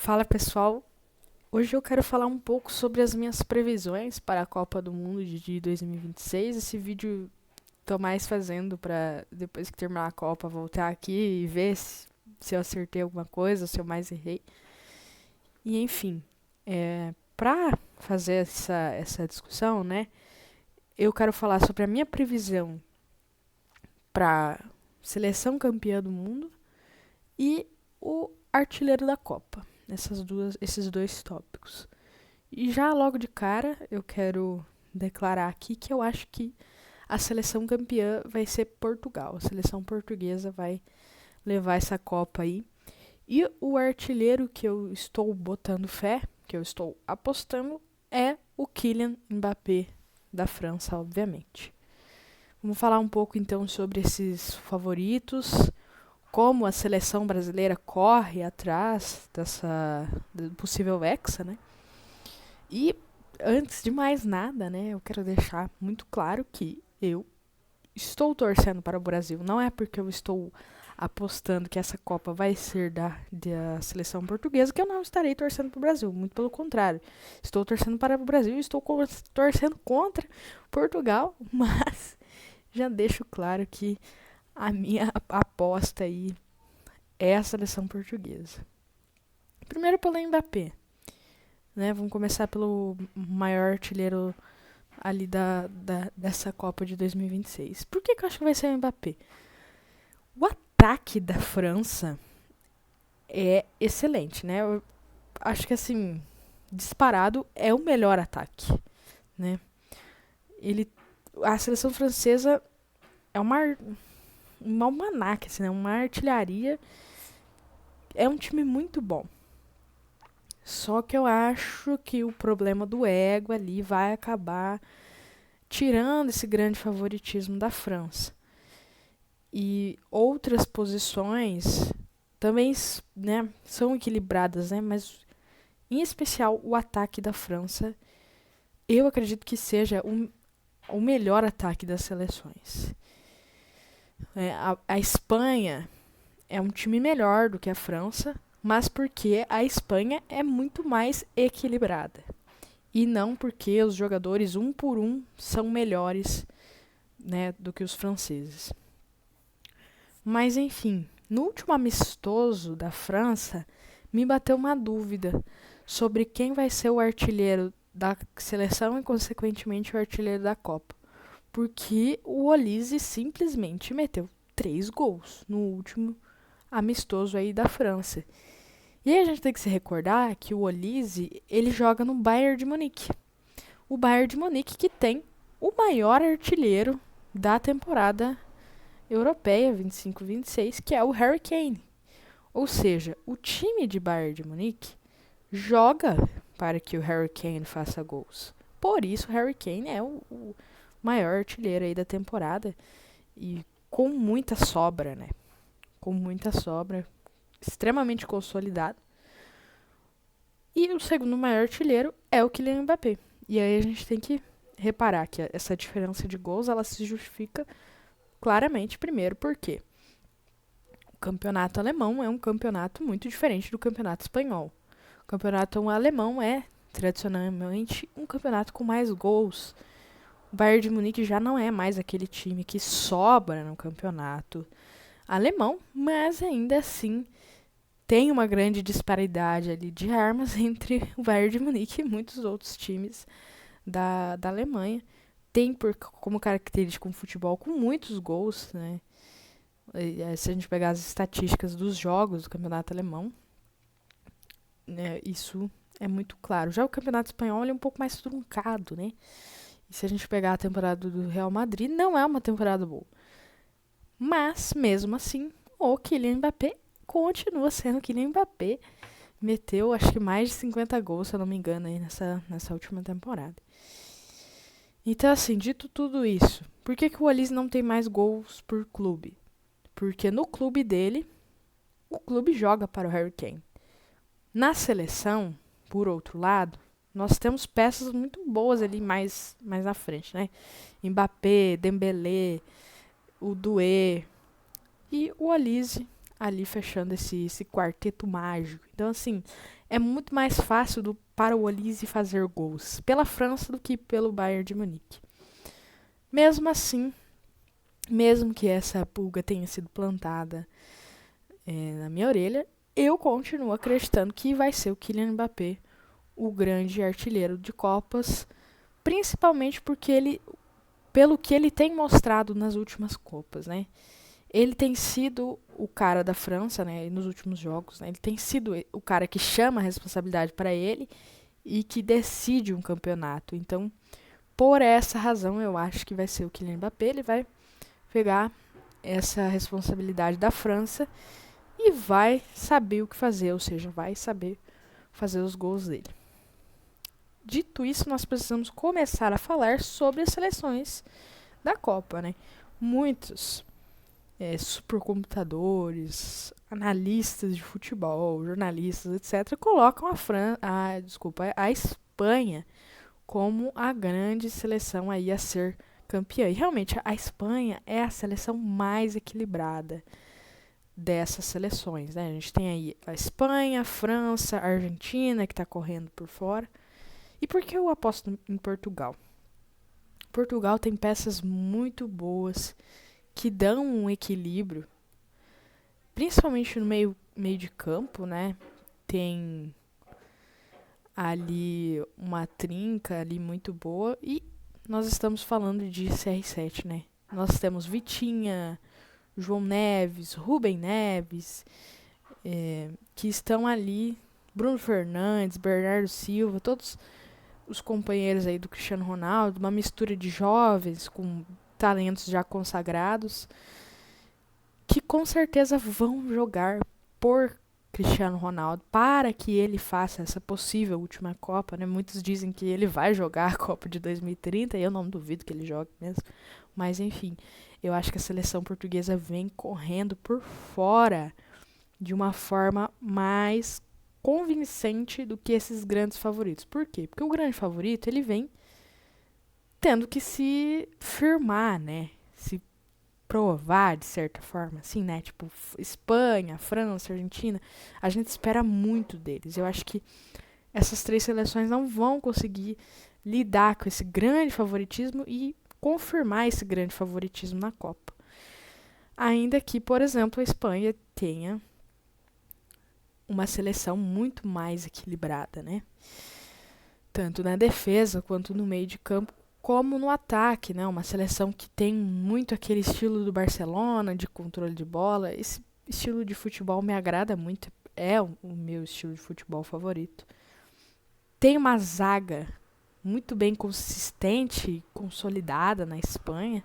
Fala pessoal, hoje eu quero falar um pouco sobre as minhas previsões para a Copa do Mundo de 2026. Esse vídeo tô mais fazendo para depois que terminar a Copa voltar aqui e ver se eu acertei alguma coisa, se eu mais errei. E enfim, para fazer essa discussão, né, eu quero falar sobre a minha previsão para seleção campeã do mundo e o artilheiro da Copa. Esses dois tópicos. E já logo de cara, eu quero declarar aqui que eu acho que a seleção campeã vai ser Portugal. A seleção portuguesa vai levar essa Copa aí. E o artilheiro que eu estou botando fé, que eu estou apostando, é o Kylian Mbappé, da França, obviamente. Vamos falar um pouco então sobre esses favoritos, como a seleção brasileira corre atrás do possível Hexa, né? E antes de mais nada, né, eu quero deixar muito claro que eu estou torcendo para o Brasil. Não é porque eu estou apostando que essa Copa vai ser da seleção portuguesa que eu não estarei torcendo para o Brasil. Muito pelo contrário. Estou torcendo para o Brasil e estou torcendo contra Portugal, mas já deixo claro que a minha aposta aí é a seleção portuguesa. Primeiro pelo Mbappé. Né? Vamos começar pelo maior artilheiro ali dessa Copa de 2026. Por que eu acho que vai ser o Mbappé? O ataque da França é excelente, né? Eu acho que, assim, disparado é o melhor ataque, né? A seleção francesa é uma almanaque, assim, né? Uma artilharia. É um time muito bom. Só que eu acho que o problema do ego ali vai acabar tirando esse grande favoritismo da França. E outras posições também, né, são equilibradas, né, mas em especial o ataque da França, eu acredito que seja o melhor ataque das seleções. A Espanha é um time melhor do que a França, mas porque a Espanha é muito mais equilibrada. E não porque os jogadores, um por um, são melhores, né, do que os franceses. Mas enfim, no último amistoso da França, me bateu uma dúvida sobre quem vai ser o artilheiro da seleção e, consequentemente, o artilheiro da Copa. Porque o Olise simplesmente meteu 3 gols no último amistoso aí da França. E aí a gente tem que se recordar que o Olise, ele joga no Bayern de Munique. O Bayern de Munique que tem o maior artilheiro da temporada europeia 25-26, que é o Harry Kane. Ou seja, o time de Bayern de Munique joga para que o Harry Kane faça gols. Por isso, o Harry Kane é o maior artilheiro aí da temporada e com muita sobra, né? Com muita sobra, extremamente consolidado. E o segundo maior artilheiro é o Kylian Mbappé. E aí a gente tem que reparar que essa diferença de gols ela se justifica claramente, primeiro, porque o campeonato alemão é um campeonato muito diferente do campeonato espanhol. O campeonato alemão é, tradicionalmente, um campeonato com mais gols. O Bayern de Munique já não é mais aquele time que sobra no campeonato alemão, mas ainda assim tem uma grande disparidade ali de armas entre o Bayern de Munique e muitos outros times da Alemanha. Tem como característica um futebol com muitos gols, né? Se a gente pegar as estatísticas dos jogos do campeonato alemão, né, isso é muito claro. Já o campeonato espanhol ele é um pouco mais truncado, né? E se a gente pegar a temporada do Real Madrid, não é uma temporada boa. Mas, mesmo assim, o Kylian Mbappé continua sendo o Kylian Mbappé. Meteu, acho que mais de 50 gols, se eu não me engano, aí nessa última temporada. Então, assim, dito tudo isso, por que o Olise não tem mais gols por clube? Porque no clube dele, o clube joga para o Harry Kane. Na seleção, por outro lado, nós temos peças muito boas ali mais na frente, né? Mbappé, Dembélé, o Doué e o Olise ali fechando esse quarteto mágico. Então, assim, é muito mais fácil para o Olise fazer gols pela França do que pelo Bayern de Munique. Mesmo assim, mesmo que essa pulga tenha sido plantada na minha orelha, eu continuo acreditando que vai ser o Kylian Mbappé o grande artilheiro de Copas, principalmente porque pelo que ele tem mostrado nas últimas Copas, né? Ele tem sido o cara da França, né, nos últimos jogos, né? Ele tem sido o cara que chama a responsabilidade para ele e que decide um campeonato. Então, por essa razão, eu acho que vai ser o Kylian Mbappé. Ele vai pegar essa responsabilidade da França e vai saber o que fazer, ou seja, vai saber fazer os gols dele. Dito isso, nós precisamos começar a falar sobre as seleções da Copa, né? Muitos supercomputadores, analistas de futebol, jornalistas, etc., colocam a Espanha como a grande seleção aí a ser campeã. E realmente a Espanha é a seleção mais equilibrada dessas seleções, né? A gente tem aí a Espanha, a França, a Argentina, que está correndo por fora. E por que eu aposto em Portugal? Portugal tem peças muito boas que dão um equilíbrio, principalmente no meio de campo, né? Tem ali uma trinca ali muito boa e nós estamos falando de CR7, né? Nós temos Vitinha, João Neves, Rubem Neves, que estão ali, Bruno Fernandes, Bernardo Silva, todos os companheiros aí do Cristiano Ronaldo, uma mistura de jovens com talentos já consagrados, que com certeza vão jogar por Cristiano Ronaldo para que ele faça essa possível última Copa, né? Muitos dizem que ele vai jogar a Copa de 2030 e eu não duvido que ele jogue mesmo. Mas enfim, eu acho que a seleção portuguesa vem correndo por fora de uma forma mais convincente do que esses grandes favoritos. Por quê? Porque o grande favorito, ele vem tendo que se firmar, né? Se provar, de certa forma, assim, né? Tipo, Espanha, França, Argentina, a gente espera muito deles. Eu acho que essas três seleções não vão conseguir lidar com esse grande favoritismo e confirmar esse grande favoritismo na Copa. Ainda que, por exemplo, a Espanha tenha uma seleção muito mais equilibrada, né? Tanto na defesa quanto no meio de campo, como no ataque, né? Uma seleção que tem muito aquele estilo do Barcelona, de controle de bola. Esse estilo de futebol me agrada muito, é o meu estilo de futebol favorito. Tem uma zaga muito bem consistente e consolidada na Espanha.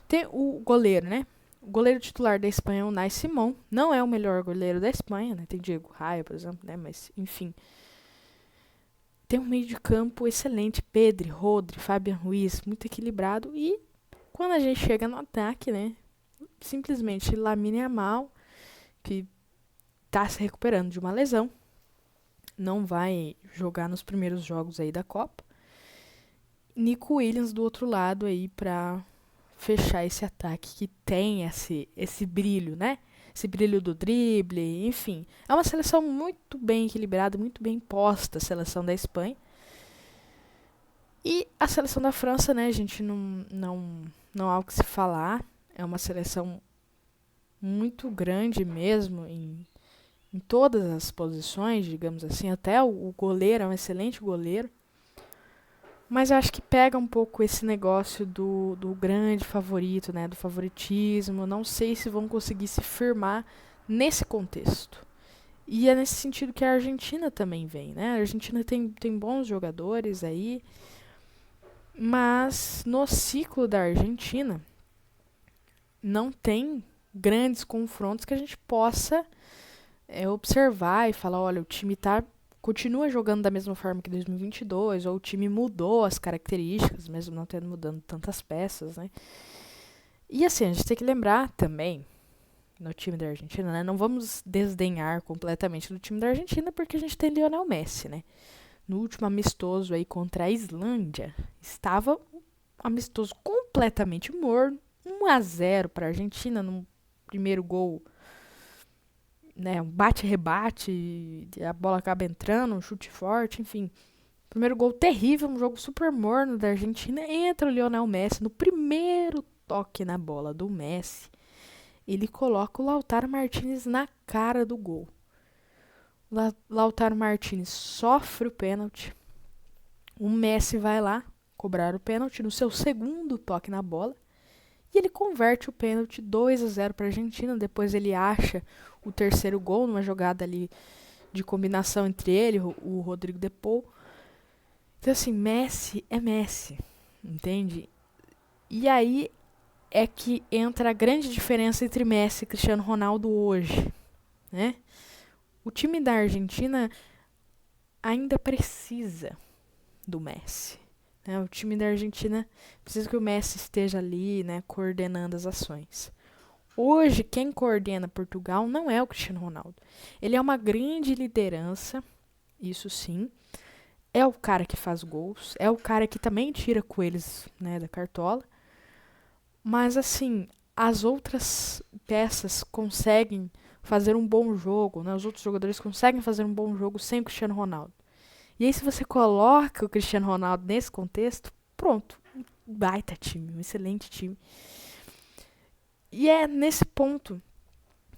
Tem o goleiro, né? O goleiro titular da Espanha é o Unai Simón. Não é o melhor goleiro da Espanha, né? Tem Diego Raya, por exemplo, né? Mas, enfim. Tem um meio de campo excelente. Pedri, Rodri, Fabian Ruiz, muito equilibrado. E quando a gente chega no ataque, né? Simplesmente Lamine Yamal, que está se recuperando de uma lesão. Não vai jogar nos primeiros jogos aí da Copa. Nico Williams do outro lado aí para fechar esse ataque que tem esse brilho, né? Esse brilho do drible, enfim. É uma seleção muito bem equilibrada, muito bem posta, a seleção da Espanha. E a seleção da França, né, gente, não há o que se falar. É uma seleção muito grande mesmo em todas as posições, digamos assim. Até o goleiro é um excelente goleiro. Mas eu acho que pega um pouco esse negócio do grande favorito, né? Do favoritismo. Não sei se vão conseguir se firmar nesse contexto. E é nesse sentido que a Argentina também vem, né? A Argentina tem bons jogadores aí. Mas no ciclo da Argentina não tem grandes confrontos que a gente possa observar e falar, olha, o time continua jogando da mesma forma que 2022, ou o time mudou as características, mesmo não tendo mudando tantas peças, né? E assim, a gente tem que lembrar também, no time da Argentina, né? Não vamos desdenhar completamente do time da Argentina, porque a gente tem Lionel Messi, né? No último amistoso aí contra a Islândia, estava um amistoso completamente morno, 1-0 para a Argentina, no primeiro gol né, um bate-rebate, e a bola acaba entrando, um chute forte, enfim. Primeiro gol terrível, um jogo super morno da Argentina. Entra o Lionel Messi no primeiro toque na bola do Messi. Ele coloca o Lautaro Martinez na cara do gol. Lautaro Martinez sofre o pênalti. O Messi vai lá cobrar o pênalti no seu segundo toque na bola. E ele converte o pênalti 2-0 para a Argentina. Depois ele acha o terceiro gol numa jogada ali de combinação entre ele, o Rodrigo de Paul. Então, assim, Messi é Messi, entende? E aí é que entra a grande diferença entre Messi e Cristiano Ronaldo hoje, né? O time da Argentina ainda precisa do Messi, né? O time da Argentina precisa que o Messi esteja ali, né, coordenando as ações. Hoje, quem coordena Portugal não é o Cristiano Ronaldo. Ele é uma grande liderança, isso sim. É o cara que faz gols, é o cara que também tira coelhos, né, da cartola. Mas, assim, as outras peças conseguem fazer um bom jogo, né? Os outros jogadores conseguem fazer um bom jogo sem o Cristiano Ronaldo. E aí, se você coloca o Cristiano Ronaldo nesse contexto, pronto, um baita time, um excelente time. E é nesse ponto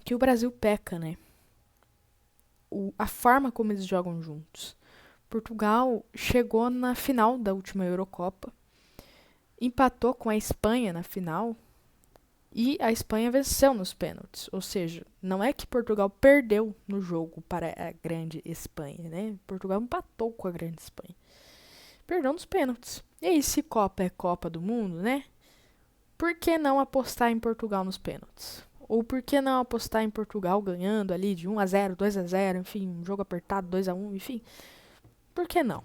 que o Brasil peca, né? A forma como eles jogam juntos. Portugal chegou na final da última Eurocopa, empatou com a Espanha na final e a Espanha venceu nos pênaltis. Ou seja, não é que Portugal perdeu no jogo para a grande Espanha, né? Portugal empatou com a grande Espanha. Perdeu nos pênaltis. E aí, se Copa é Copa do Mundo, né? Por que não apostar em Portugal nos pênaltis? Ou por que não apostar em Portugal ganhando ali de 1-0, 2-0, enfim, um jogo apertado, 2-1, enfim. Por que não?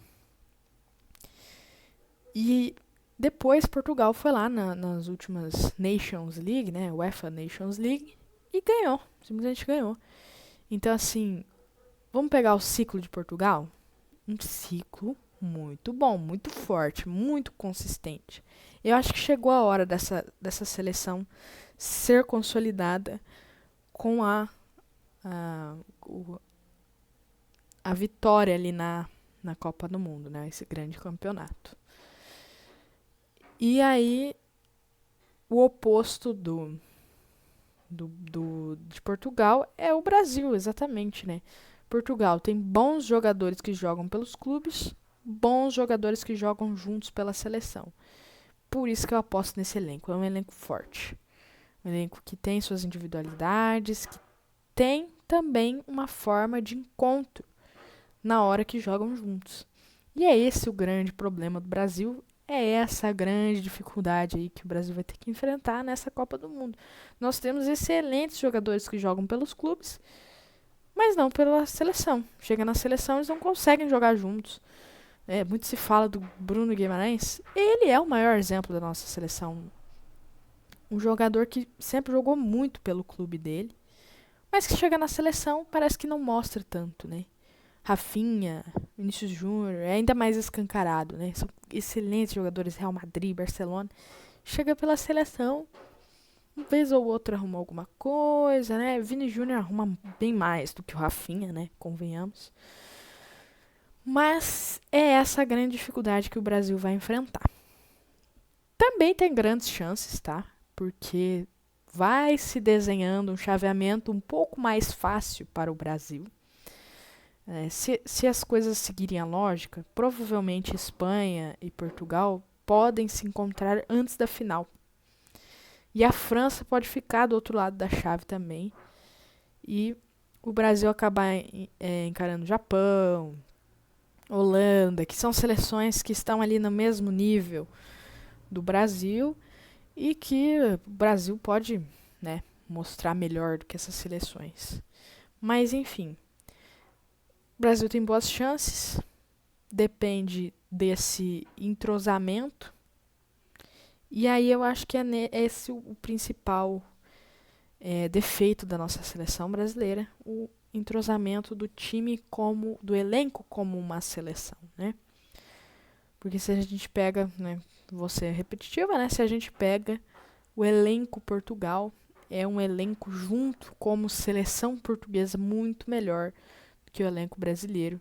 E depois Portugal foi lá nas últimas Nations League, né? UEFA Nations League, e ganhou. Simplesmente ganhou. Então, assim, vamos pegar o ciclo de Portugal? Um ciclo muito bom, muito forte, muito consistente. Eu acho que chegou a hora dessa seleção ser consolidada com a, a vitória ali na Copa do Mundo, né? Esse grande campeonato. E aí, o oposto de Portugal é o Brasil, exatamente, né? Portugal tem bons jogadores que jogam pelos clubes, bons jogadores que jogam juntos pela seleção. Por isso que eu aposto nesse elenco. É um elenco forte. Um elenco que tem suas individualidades, que tem também uma forma de encontro na hora que jogam juntos. E é esse o grande problema do Brasil. É essa a grande dificuldade aí que o Brasil vai ter que enfrentar nessa Copa do Mundo. Nós temos excelentes jogadores que jogam pelos clubes, mas não pela seleção. Chega na seleção, eles não conseguem jogar juntos. Muito se fala do Bruno Guimarães. Ele é o maior exemplo da nossa seleção. Um jogador que sempre jogou muito pelo clube dele, mas que chega na seleção parece que não mostra tanto, né? Rafinha, Vinícius Júnior, é ainda mais escancarado, né? São excelentes jogadores, Real Madrid, Barcelona. Chega pela seleção, uma vez ou outra arruma alguma coisa, né? Vini Júnior arruma bem mais do que o Rafinha, né? Convenhamos. Mas é essa a grande dificuldade que o Brasil vai enfrentar. Também tem grandes chances, tá? Porque vai se desenhando um chaveamento um pouco mais fácil para o Brasil. Se as coisas seguirem a lógica, provavelmente Espanha e Portugal podem se encontrar antes da final. E a França pode ficar do outro lado da chave também. E o Brasil acabar encarando o Japão, Holanda, que são seleções que estão ali no mesmo nível do Brasil e que o Brasil pode, né, mostrar melhor do que essas seleções. Mas, enfim, o Brasil tem boas chances, depende desse entrosamento. E aí eu acho que é esse o principal defeito da nossa seleção brasileira, o entrosamento do time do elenco como uma seleção, né? Porque se a gente pega, né, vou ser repetitiva, né? Se a gente pega o elenco Portugal, é um elenco junto como seleção portuguesa muito melhor do que o elenco brasileiro.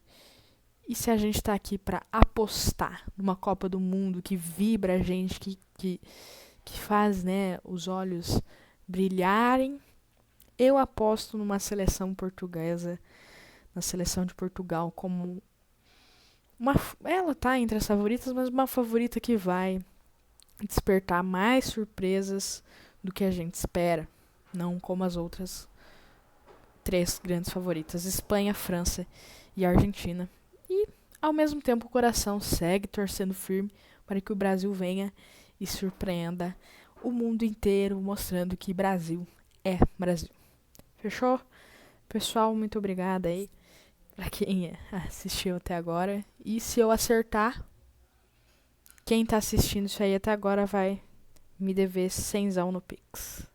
E se a gente está aqui para apostar numa Copa do Mundo que vibra a gente, que faz, né, os olhos brilharem, eu aposto numa seleção portuguesa, na seleção de Portugal, como ela tá entre as favoritas, mas uma favorita que vai despertar mais surpresas do que a gente espera, não como as outras três grandes favoritas: Espanha, França e Argentina. E, ao mesmo tempo, o coração segue torcendo firme para que o Brasil venha e surpreenda o mundo inteiro, mostrando que Brasil é Brasil. Fechou? Pessoal, muito obrigada aí para quem assistiu até agora. E se eu acertar, quem tá assistindo isso aí até agora vai me dever 100zão no Pix.